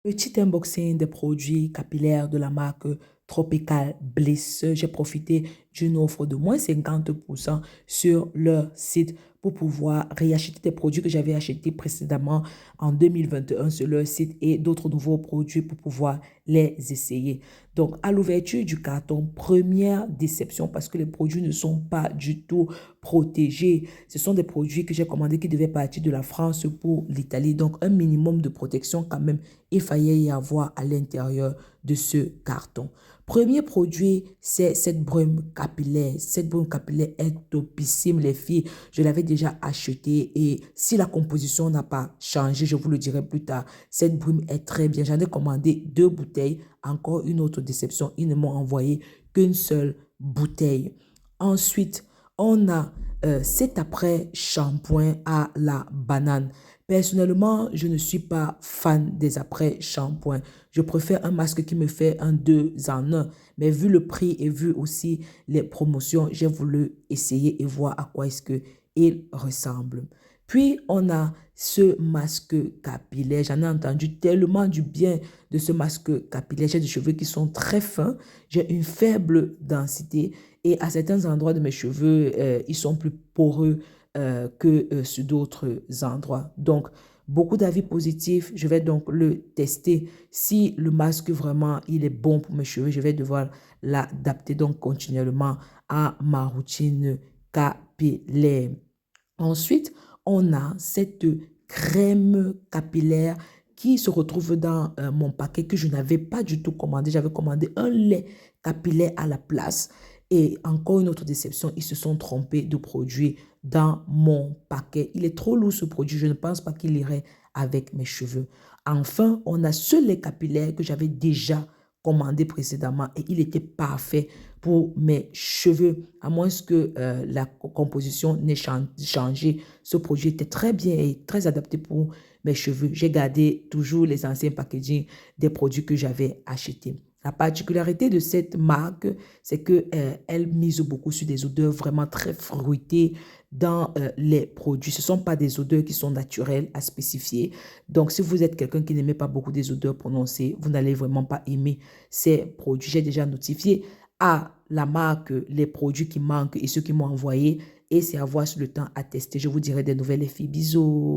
Petit unboxing des produits capillaires de la marque Tropical Bliss. J'ai profité d'une offre de moins 50% sur leur site pour pouvoir réacheter des produits que j'avais achetés précédemment en 2021 sur leur site et d'autres nouveaux produits pour pouvoir les essayer. Donc, à l'ouverture du carton, première déception parce que les produits ne sont pas du tout protégés. Ce sont des produits que j'ai commandés qui devaient partir de la France pour l'Italie. Donc, un minimum de protection quand même, il fallait y avoir à l'intérieur de ce carton. Premier produit, c'est cette brume capillaire. Cette brume capillaire est topissime, les filles. Je l'avais déjà achetée et si la composition n'a pas changé, je vous le dirai plus tard. Cette brume est très bien. J'en ai commandé 2 bouteilles. Encore une autre déception, ils ne m'ont envoyé qu'une seule bouteille. Ensuite, on a cet après-shampoing à la banane. Personnellement, je ne suis pas fan des après-shampoings. Je préfère un masque qui me fait un 2 en 1. Mais vu le prix et vu aussi les promotions, j'ai voulu essayer et voir à quoi est-ce qu'il ressemble. Puis, on a ce masque capillaire. J'en ai entendu tellement du bien de ce masque capillaire. J'ai des cheveux qui sont très fins. J'ai une faible densité. Et à certains endroits de mes cheveux, ils sont plus poreux que sur d'autres endroits. Donc, beaucoup d'avis positifs. Je vais donc le tester. Si le masque vraiment, il est bon pour mes cheveux, je vais devoir l'adapter donc continuellement à ma routine capillaire. Ensuite, on a cette crème capillaire qui se retrouve dans mon paquet que je n'avais pas du tout commandé. J'avais commandé un lait capillaire à la place. Et encore une autre déception, ils se sont trompés de produit dans mon paquet. Il est trop lourd ce produit, je ne pense pas qu'il irait avec mes cheveux. Enfin, on a ce lait capillaire que j'avais déjà commandé précédemment et il était parfait pour mes cheveux, à moins que la composition n'ait changé. Ce produit était très bien et très adapté pour mes cheveux. J'ai gardé toujours les anciens packaging des produits que j'avais achetés. La particularité de cette marque, c'est qu'elle mise beaucoup sur des odeurs vraiment très fruitées dans les produits. Ce ne sont pas des odeurs qui sont naturelles à spécifier. Donc, si vous êtes quelqu'un qui n'aimait pas beaucoup des odeurs prononcées, vous n'allez vraiment pas aimer ces produits. J'ai déjà notifié à la marque les produits qui manquent et ceux qui m'ont envoyé. Et c'est à voir sur le temps à tester. Je vous dirai des nouvelles, les filles. Bisous.